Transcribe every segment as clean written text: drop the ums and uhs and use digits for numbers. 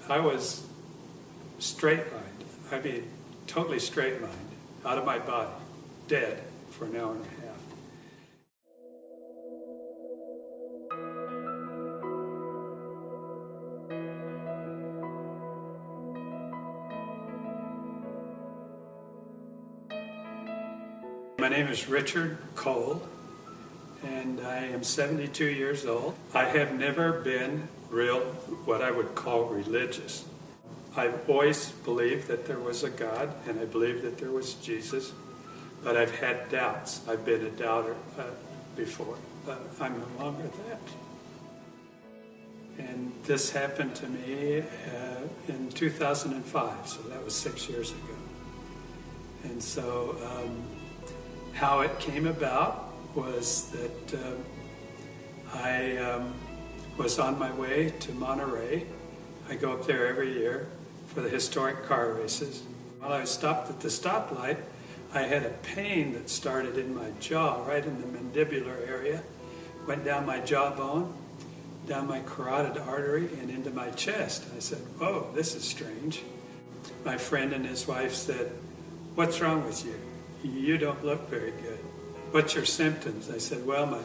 I was straight-lined. I mean, totally straight-lined, out of my body, dead for an hour and a half. My name is Richard Cole, and I am 72 years old. I have never been what I would call religious. I've always believed that there was a God, and I believed that there was Jesus, but I've had doubts. I've been a doubter before, but I'm no longer that. And this happened to me in 2005, so that was 6 years ago. And so how it came about was that I was on my way to Monterey. I go up there every year for the historic car races. While I was stopped at the stoplight, I had a pain that started in my jaw, right in the mandibular area, went down my jawbone, down my carotid artery, and into my chest. I said, "Whoa, this is strange." My friend and his wife said, "What's wrong with you? You don't look very good. What's your symptoms?" I said, "Well, my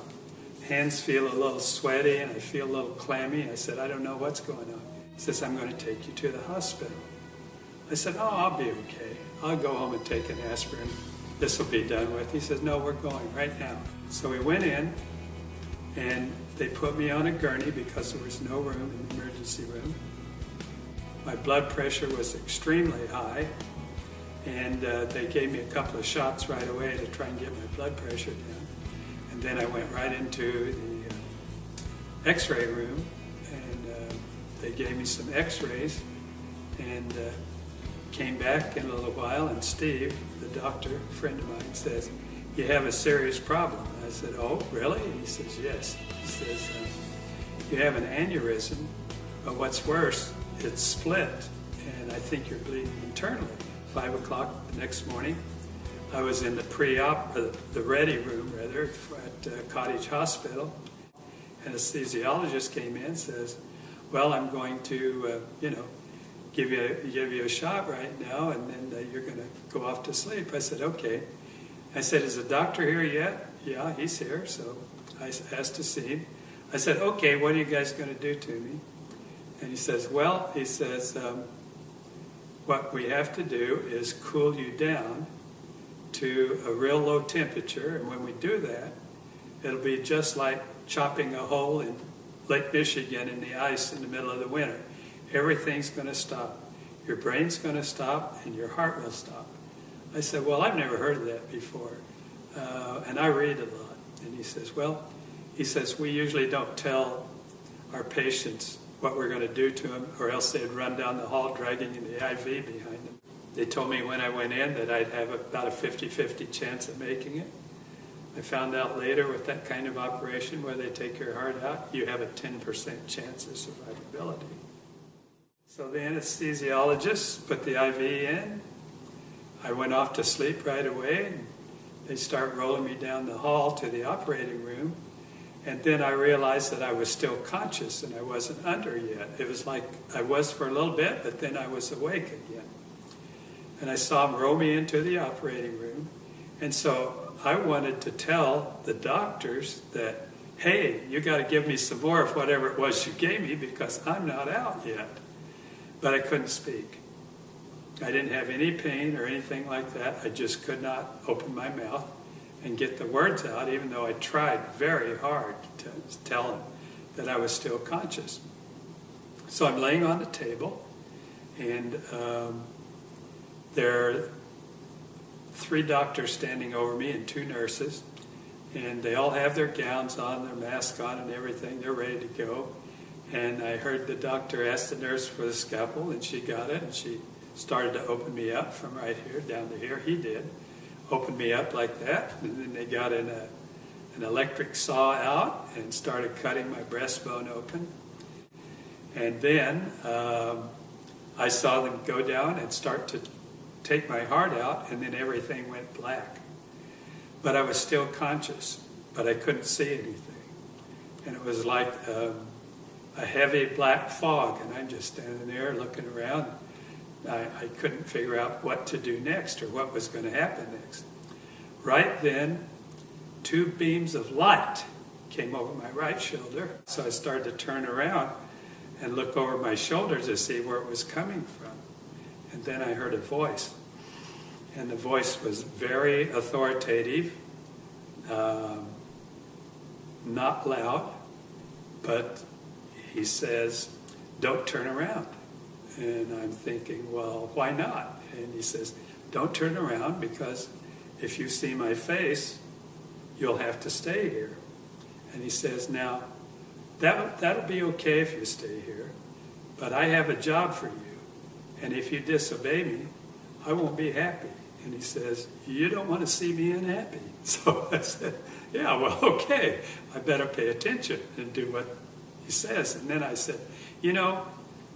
hands feel a little sweaty and I feel a little clammy." I said, "I don't know what's going on." He says, "I'm going to take you to the hospital." I said, "Oh, I'll be okay. I'll go home and take an aspirin. This will be done with." He says, "No, we're going right now." So we went in and they put me on a gurney because there was no room in the emergency room. My blood pressure was extremely high, and they gave me a couple of shots right away to try and get my blood pressure down. And then I went right into the x-ray room, and they gave me some x-rays, and came back in a little while, and Steve, the doctor, a friend of mine, says, "You have a serious problem." I said, "Oh, really?" And he says, "Yes." He says, "You have an aneurysm, but what's worse, it's split, and I think you're bleeding internally." 5 o'clock the next morning, I was in the ready room at Cottage Hospital. Anesthesiologist came in and says, "Well, I'm going to, give you a shot right now, and then you're going to go off to sleep." I said, "Okay." I said, "Is the doctor here yet?" "Yeah, he's here." So I asked to see him. I said, "Okay, what are you guys going to do to me?" And he says, "What we have to do is cool you down to a real low temperature, and when we do that, it'll be just like chopping a hole in Lake Michigan in the ice in the middle of the winter. Everything's going to stop. Your brain's going to stop, and your heart will stop." I said, "Well, I've never heard of that before, and I read a lot." And he says, "We usually don't tell our patients what we're going to do to them, or else they'd run down the hall dragging the IV behind them." They told me when I went in that I'd have about a 50-50 chance of making it. I found out later with that kind of operation where they take your heart out, you have a 10% chance of survivability. So the anesthesiologist put the IV in. I went off to sleep right away, and they start rolling me down the hall to the operating room. And then I realized that I was still conscious and I wasn't under yet. It was like I was for a little bit, but then I was awake again. And I saw them roll me into the operating room. And so I wanted to tell the doctors that, "Hey, you got to give me some more of whatever it was you gave me because I'm not out yet." But I couldn't speak. I didn't have any pain or anything like that. I just could not open my mouth and get the words out, even though I tried very hard to tell them that I was still conscious. So I'm laying on the table, and there are 3 doctors standing over me and 2 nurses, and they all have their gowns on, their masks on and everything. They're ready to go. And I heard the doctor ask the nurse for the scalpel, and she got it, and she started to open me up from right here down to here. He did. Opened me up like that, and then they got an electric saw out and started cutting my breastbone open. And then I saw them go down and start to take my heart out, and then everything went black. But I was still conscious, but I couldn't see anything. And it was like a heavy black fog, and I'm just standing there looking around. I couldn't figure out what to do next or what was going to happen next. Right then, two beams of light came over my right shoulder. So I started to turn around and look over my shoulder to see where it was coming from. And then I heard a voice. And the voice was very authoritative, not loud, but he says, "Don't turn around." And I'm thinking, well, why not? And he says, "Don't turn around, because if you see my face, you'll have to stay here." And he says, "Now, that'll be okay if you stay here, but I have a job for you, and if you disobey me, I won't be happy." And he says, "You don't want to see me unhappy." So I said, "Yeah, well, okay, I better pay attention and do what he says." And then I said,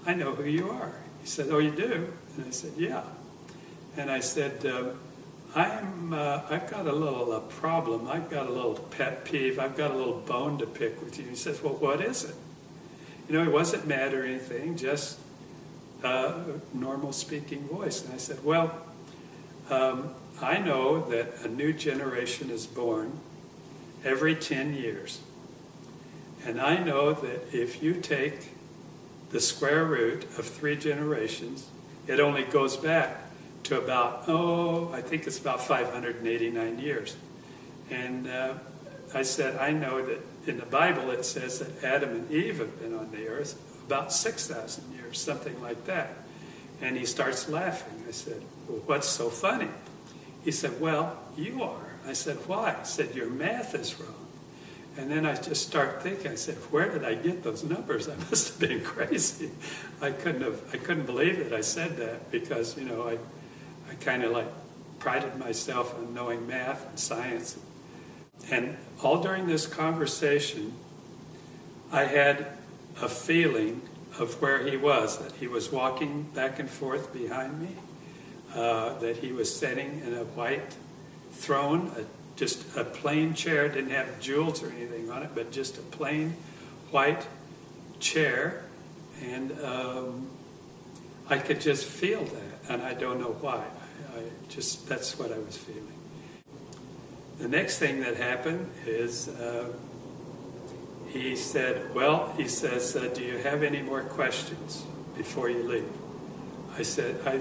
"I know who you are." He said, "Oh, you do?" And I said, "Yeah." And I said, I've got a little problem. I've got a little pet peeve. I've got a little bone to pick with you." He says, "Well, what is it?" He wasn't mad or anything, just a normal speaking voice. And I said, "Well, I know that a new generation is born every 10 years. And I know that if you take the square root of 3 generations, it only goes back to about, I think it's about 589 years. And I said, I know that in the Bible it says that Adam and Eve have been on the earth about 6,000 years, something like that." And he starts laughing. I said, "Well, what's so funny?" He said, "Well, you are." I said, "Why?" He said, "Your math is wrong." And then I just start thinking, I said, where did I get those numbers? I must have been crazy. I couldn't believe that I said that, because, I kind of prided myself on knowing math and science. And all during this conversation, I had a feeling of where he was, that he was walking back and forth behind me, that he was sitting in a white throne, just a plain chair, didn't have jewels or anything on it, but just a plain white chair. And I could just feel that, and I don't know why. That's what I was feeling. The next thing that happened is he said, "Do you have any more questions before you leave?" I said, I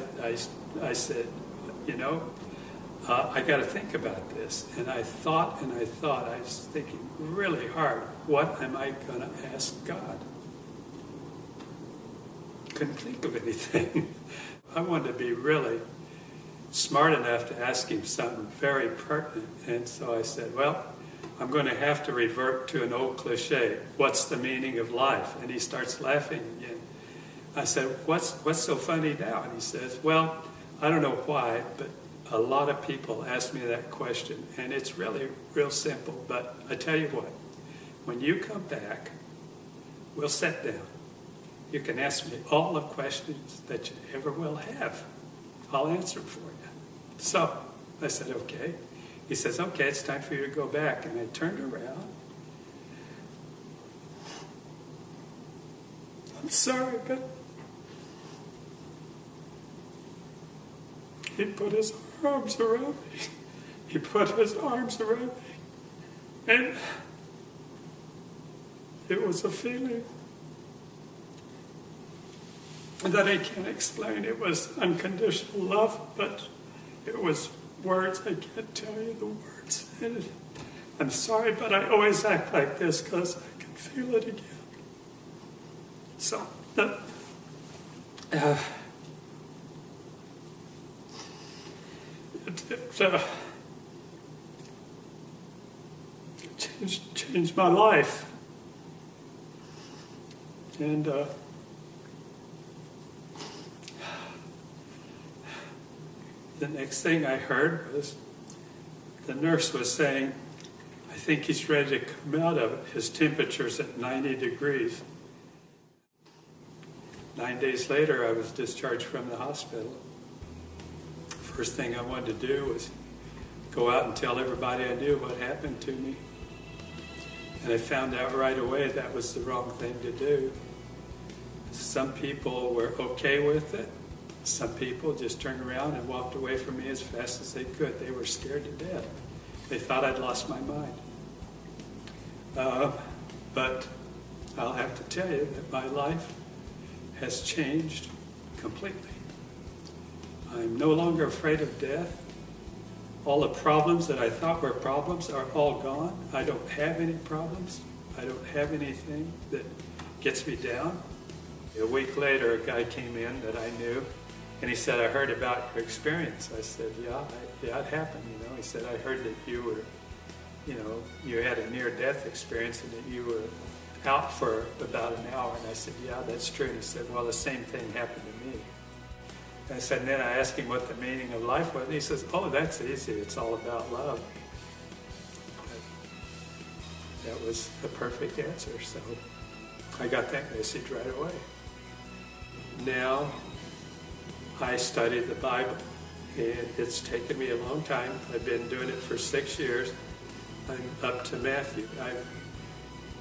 got to think about this. And I thought, I was thinking really hard, what am I going to ask God? Couldn't think of anything. I wanted to be really smart enough to ask him something very pertinent. And so I said, well, I'm going to have to revert to an old cliche. What's the meaning of life? And he starts laughing again. I said, what's so funny now? And he says, well, I don't know why, but a lot of people ask me that question, and it's really real simple. But I tell you what, when you come back, we'll sit down. You can ask me all the questions that you ever will have. I'll answer them for you. So I said, okay. He says, okay, it's time for you to go back. And I turned around. I'm sorry, but he put his arms around me. He put his arms around me. And it was a feeling that I can't explain. It was unconditional love, but it was words. I can't tell you the words. And I'm sorry, but I always act like this because I can feel it again. So, it changed my life. And the next thing I heard was the nurse was saying, I think he's ready to come out of it. His temperature's at 90 degrees. 9 days later, I was discharged from the hospital. First thing I wanted to do was go out and tell everybody I knew what happened to me. And I found out right away that was the wrong thing to do. some people were okay with it. Some people just turned around and walked away from me as fast as they could. They were scared to death. They thought I'd lost my mind. But I'll have to tell you that my life has changed completely. I'm no longer afraid of death. All the problems that I thought were problems are all gone. I don't have any problems. I don't have anything that gets me down. A week later, a guy came in that I knew, and he said, I heard about your experience. I said, yeah, it happened, He said, I heard that you were, you had a near-death experience and that you were out for about an hour. And I said, yeah, that's true. And he said, well, the same thing happened to me. And I said, and then I asked him what the meaning of life was. And he says, oh, that's easy. It's all about love. That was the perfect answer. So I got that message right away. Now I study the Bible, and it's taken me a long time. I've been doing it for 6 years. I'm up to Matthew. I've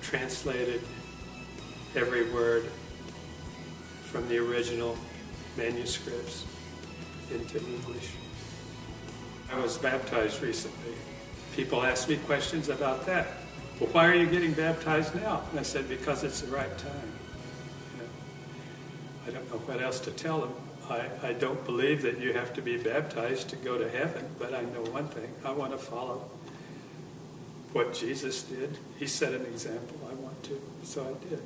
translated every word from the original manuscripts into English. I was baptized recently. People ask me questions about that. Well, why are you getting baptized now? And I said, because it's the right time. I don't know what else to tell them. I don't believe that you have to be baptized to go to heaven, but I know one thing. I want to follow what Jesus did. He set an example. I want to, so I did.